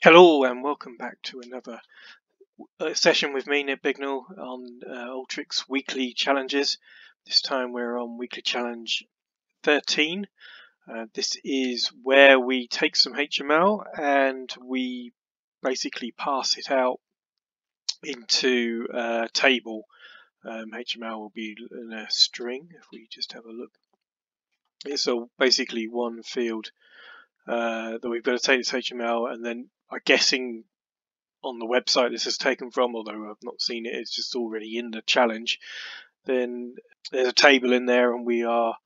Hello and welcome back to another session with me, Nick Bignell, on Alteryx weekly challenges. This time we're on weekly challenge 13. This is where we take some HTML and we basically pass it out into a table. HTML will be in a string. If we just have a look, it's basically one field that we've got to take this HTML, and then I'm guessing on the website this is taken from, although I've not seen it, it's just already in the challenge. Then there's a table in there, and we are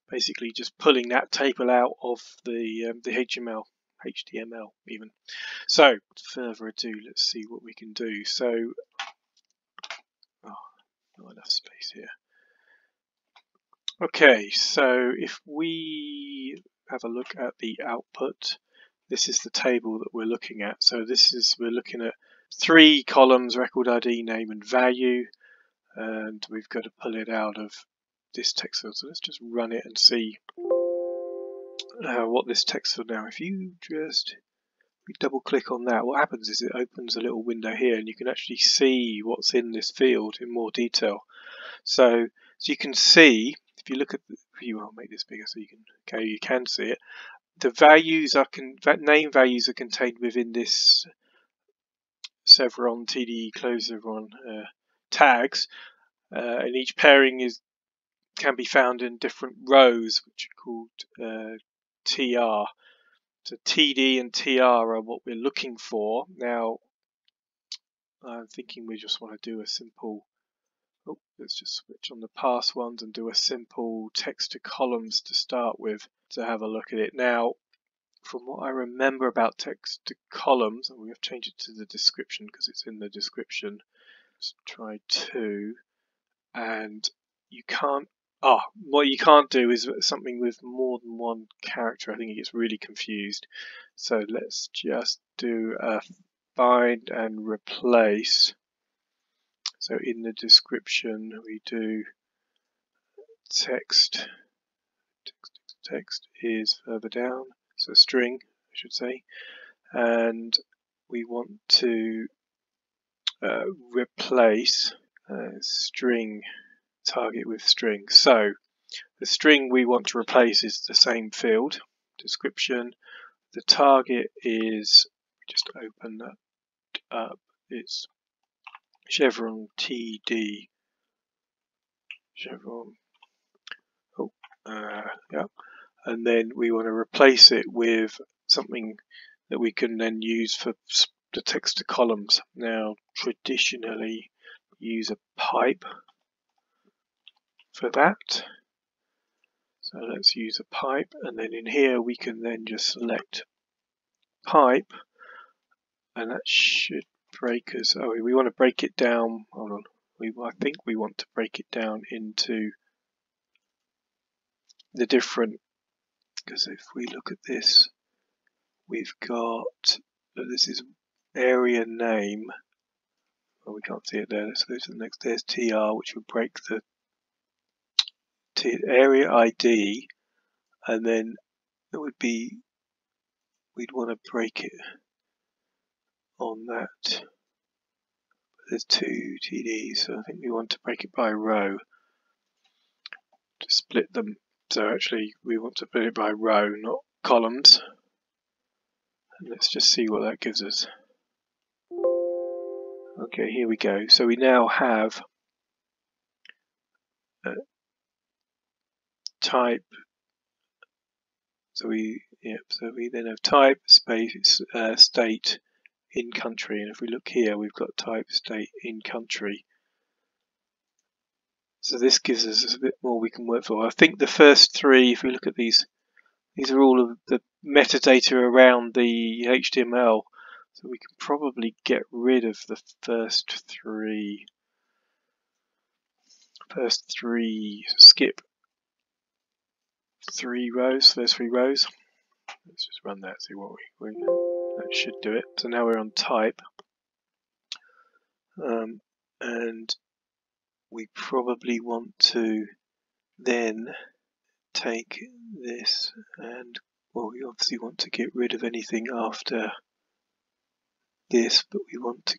basically just pulling that table out of the HTML even. So, further ado, let's see what we can do. So, not enough space here. Okay, so if we have a look at the output, this is the table that we're looking at. So we're looking at 3 columns: record ID, name and value, and we've got to pull it out of this text field. So let's just run it and see what this text field now. If you just double click on that, what happens is it opens a little window here, and you can actually see what's in this field in more detail. So as you can see, if you look at I'll make this bigger so you can see it. The values name values are contained within this Sevron TDE close Sevron tags, and each pairing can be found in different rows, which are called TR. So TD and TR are what we're looking for. Now I'm thinking we just want to do a simple. Let's just switch on the parse ones and do a simple text to columns to start with to have a look at it. Now, from what I remember about text to columns, and we have changed it to the description because it's in the description. Let's try 2, and you can't. What you can't do is something with more than one character. I think it gets really confused. So let's just do a find and replace. So in the description we do text is further down, so string I should say, and we want to replace string target with string. So the string we want to replace is the same field, description. The target is, just open that up, it's Chevron TD. Chevron. Yeah. And then we want to replace it with something that we can then use for the text to columns. Now, traditionally, use a pipe for that. So let's use a pipe, and then in here we can then just select pipe, and that should break us. Oh, we want to break it down. Hold on. I think we want to break it down into the different, because if we look at this, we've got, this is area name. Well, we can't see it there. Let's go to the next. There's TR, which will break the area ID, and then it would be, we'd want to break it on that. There's 2 TDs, so I think we want to break it by row to split them. So actually we want to put it by row, not columns. And let's just see what that gives us. Okay, here we go. So we now have type. So we then have type space state in country, and if we look here, we've got type state in country. So this gives us a bit more we can work for. I think the first 3, if we look at these are all of the metadata around the HTML. So we can probably get rid of the first 3. Skip 3 rows. There's 3 rows. Let's just run that, see what that should do it. So now we're on type, and we probably want to then take this, and we obviously want to get rid of anything after this, but we want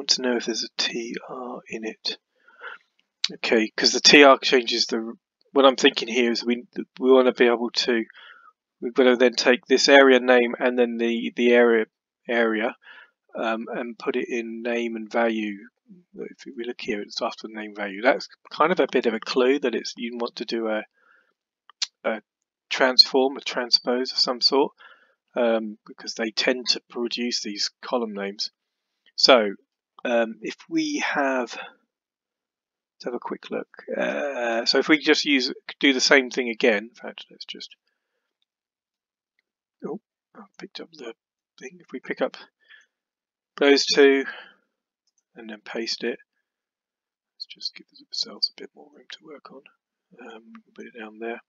to know if there's a TR in it. Okay, because the TR changes the. What I'm thinking here is we want to be able to. We've got to then take this area name and then the area and put it in name and value. If we look here, it's after name value. That's kind of a bit of a clue that it's you want to do a transform, a transpose of some sort, because they tend to produce these column names. So if we have, let's have a quick look. So if we just do the same thing again. In fact, let's just. Oh, I picked up the thing. If we pick up those two and then paste it, let's just give ourselves a bit more room to work on. Put it down there.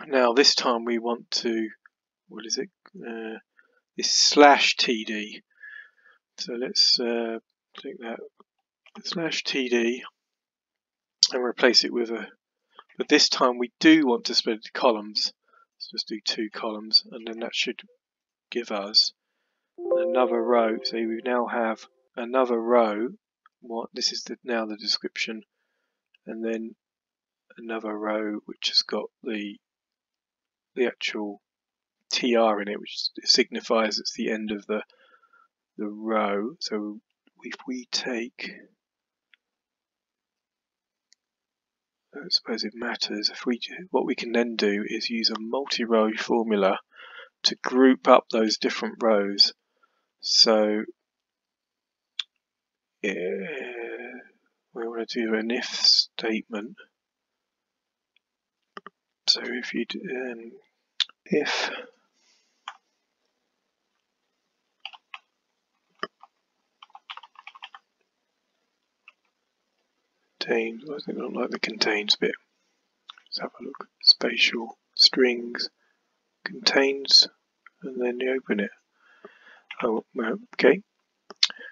Now this time we want to, what is it? This /td. So let's take that /td and replace it with a. But this time we do want to split it into columns. Let's just do 2 columns, and then that should give us another row. So we now have another row. This is now the description, and then another row which has got the actual TR in it, which signifies it's the end of the row. So if we take, I don't suppose it matters. What we can then do is use a multi-row formula to group up those different rows. So we want to do an if statement. So if you do, if contains, I think I don't like the contains bit. Let's have a look. Spatial strings contains, and then you open it. Oh, okay.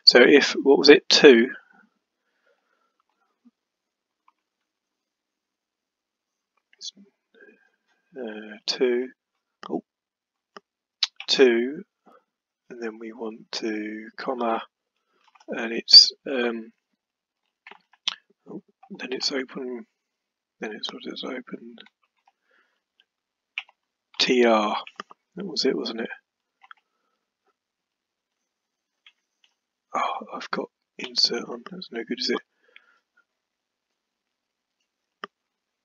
So if, what was it, 2? 2. Oh, 2, and then we want to comma, and it's then it's open. Then it's what is open. TR. That was it, wasn't it? Oh, I've got insert on. That's no good, is it?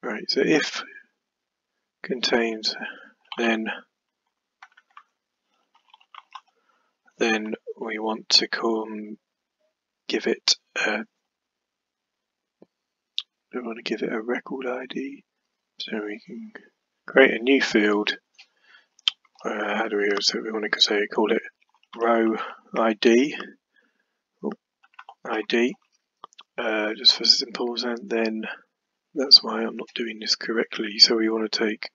Right. So if contains, then we want to give it we want to give it a record ID, so we can create a new field. How do we? So we want to call it row ID. Oh, ID, just for simples, and then that's why I'm not doing this correctly. So we want to take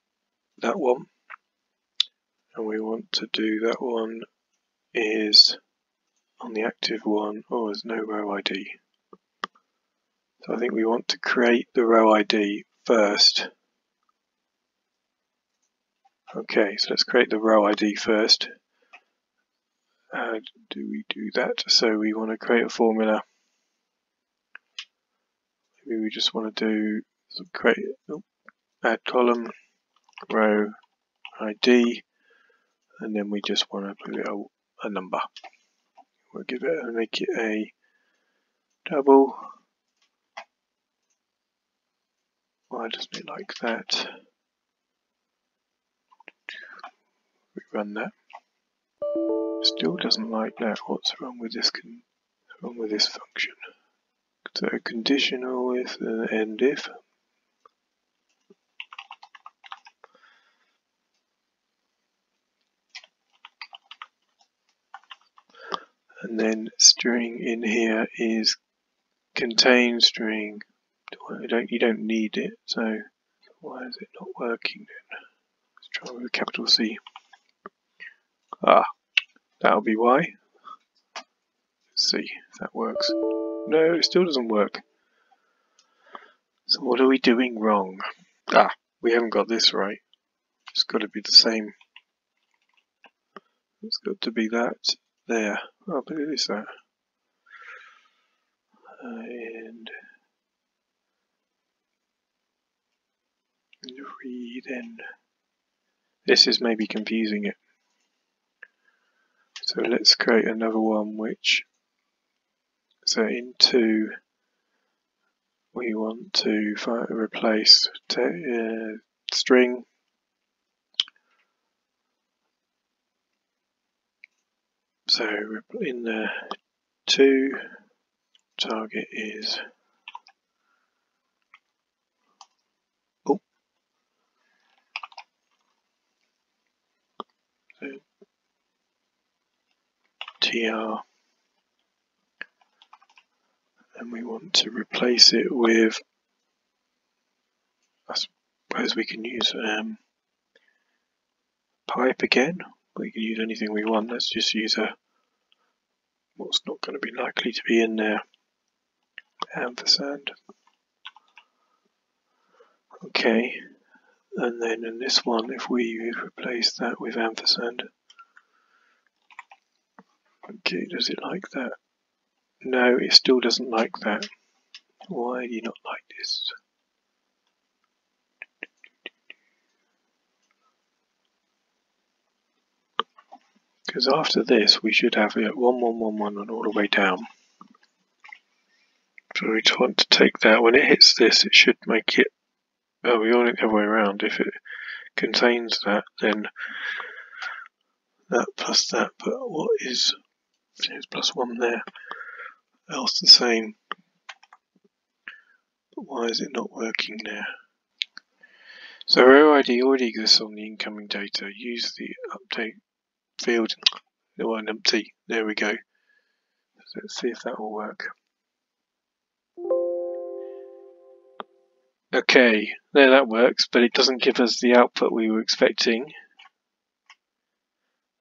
that one, and we want to do that one is on the active one. Oh, there's no row ID. So I think we want to create the row ID first. Okay, so let's create the row ID first. How do we do that? So we want to create a formula. Maybe we just want to do add column, row ID, and then we just want to put it a number. We'll give it and make it a double. Why doesn't it like that? We run that. Still doesn't like that. What's wrong with this? Wrong with this function? So conditional if and end if. And then string in here is contain string. You don't need it. So why is it not working then? Let's try with a capital C. Ah, that'll be why. Let's see if that works. No, it still doesn't work. So what are we doing wrong? Ah, we haven't got this right. It's got to be the same. It's got to be that there. Oh, but it is that. And read in. This is maybe confusing it. So let's create another one which, so in 2 we want to replace string. So in the 2 target is tr, and we want to replace it with, I suppose we can use pipe again. We can use anything we want. Let's just use what's not going to be likely to be in there, ampersand. Okay, and then in this one, if we replace that with ampersand, okay, does it like that? No, it still doesn't like that. Why do you not like this? Because after this, we should have it 1, 1, 1, 1 and all the way down. So we just want to take that. When it hits this, it should make it. Oh, we want it the other way around. If it contains that, then that plus that. But what is? There's plus 1 there. Else the same. But why is it not working there? So row ID already exists on the incoming data. Use the update field. No, an empty. There we go. So let's see if that will work. Okay, there that works, but it doesn't give us the output we were expecting.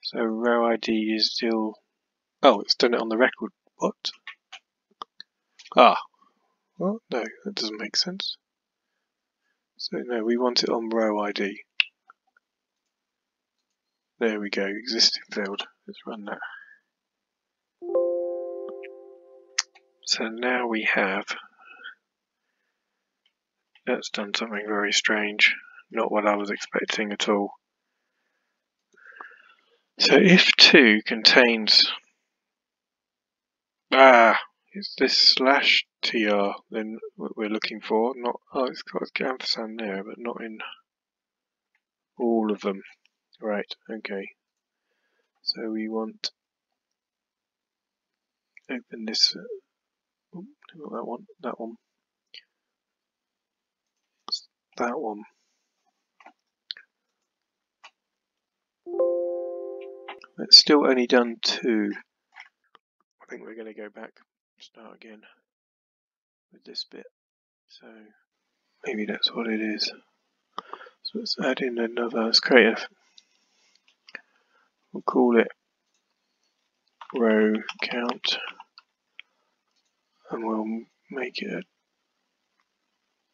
So row ID is still. Oh, it's done it on the record. What? Ah, well, no, that doesn't make sense. So no, we want it on row ID. There we go, existing field. Let's run that. So now we have. That's done something very strange. Not what I was expecting at all. So if 2 contains. Is this /tr then what we're looking for? Not. Oh, it's got ampersand there, but not in all of them. Right, okay. So we want. Open this. That one. That one. That one. It's still only done 2. I think we're going to go back, start again with this bit. So maybe that's what it is. So let's add in another. Let's create a. We'll call it row count, and we'll make it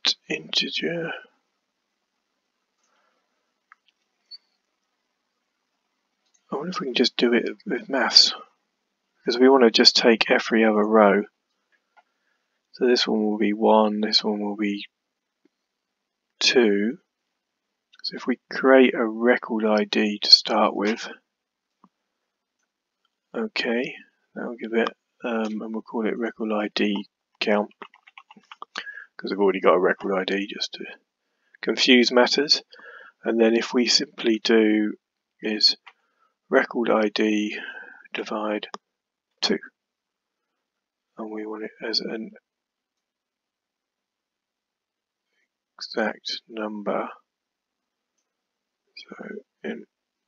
an integer. I wonder if we can just do it with maths, because we want to just take every other row. So this one will be 1, this one will be 2. So if we create a record ID to start with, okay, that'll give it, and we'll call it record ID count, because I've already got a record ID just to confuse matters. And then if we simply do is record ID divide 2, and we want it as an exact number, so in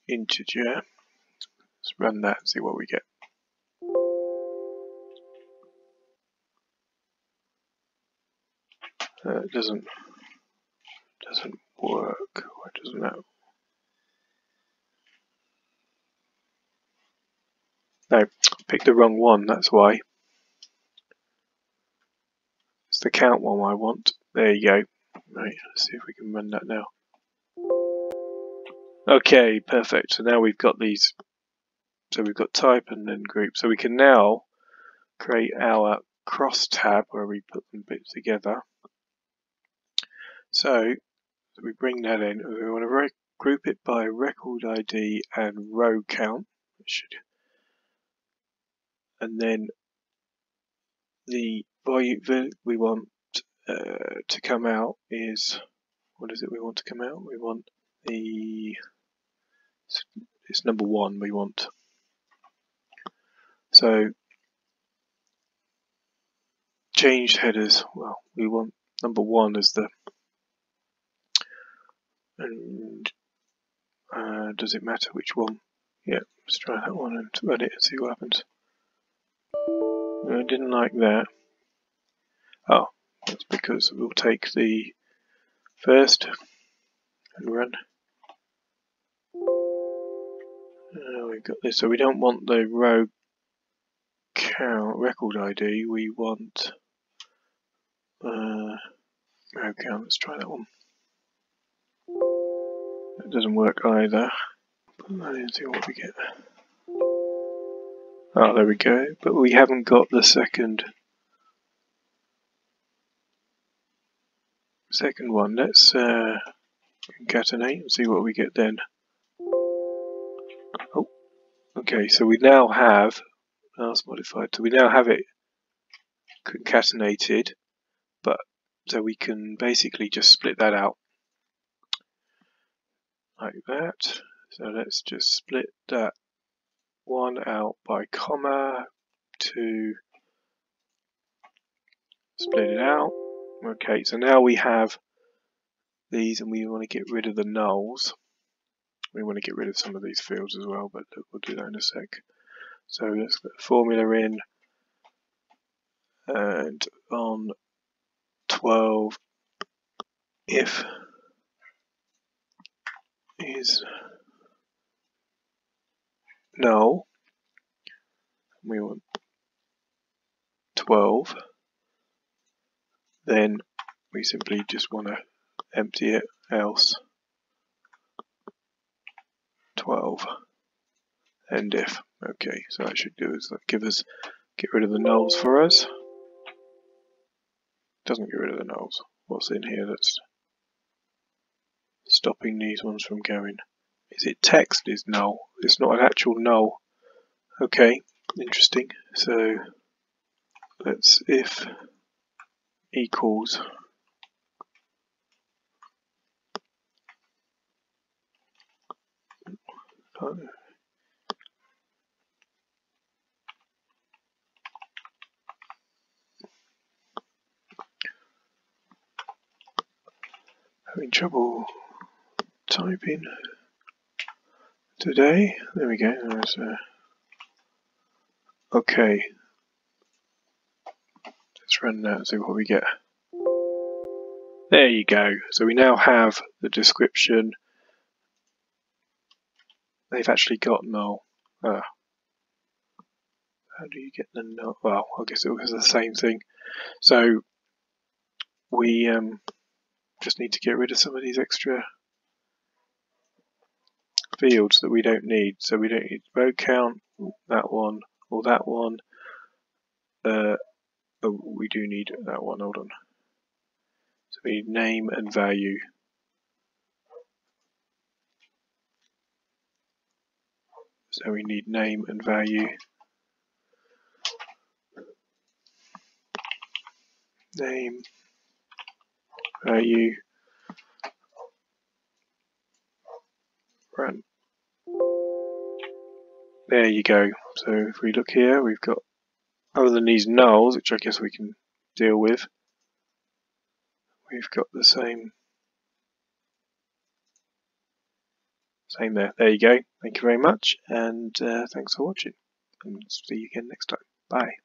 integer. Let's run that and see what we get. It doesn't work. Why doesn't that? No, picked the wrong one. That's why. It's the count one I want. There you go. Right. Let's see if we can run that now. Okay, perfect. So now we've got these So we've got type and then group. So we can now create our cross tab where we put them bits together. So we bring that in. We want to group it by record ID and row count. And then the volume we want to come out is, what is it we want to come out? We want it's number 1 we want. So changed headers, well, we want number 1 as the, and does it matter which one? Yeah, let's try that one and run it and see what happens. No, I didn't like that. Oh, that's because we'll take the first and run. We've got this, so we don't want the row count record ID, we want row count. Let's try that one. That doesn't work either. Put that in, see what we get. Oh, there we go, but we haven't got the second one. Let's concatenate and see what we get then. Oh, okay, so we now have last modified, so we now have it concatenated, but so we can basically just split that out like that. So let's just split that one out by comma to split it out. Okay, so now we have these and we want to get rid of the nulls. We want to get rid of some of these fields as well, but we'll do that in a sec. So let's put the formula in, and on 12 if is null, we want 12, then we simply just want to empty it, else 12 end if. Okay, so that should do is give us get rid of the nulls for us. Doesn't get rid of the nulls. What's in here that's stopping these ones from going? Is it text is null? It's not an actual null. Okay, interesting. So let's if equals having trouble typing today. There we go. There's okay. Let's run that and see what we get. There you go. So we now have the description. They've actually got null. How do you get the null? Well, I guess it was the same thing. So we just need to get rid of some of these extra fields that we don't need. So we don't need row count, that one, or that one. Oh, we do need that one. Hold on. So we need name and value. So we need name and value. Name, value, run. There you go. So if we look here, we've got, other than these nulls, which I guess we can deal with, we've got the same there. There you go. Thank you very much, and thanks for watching, and see you again next time. Bye.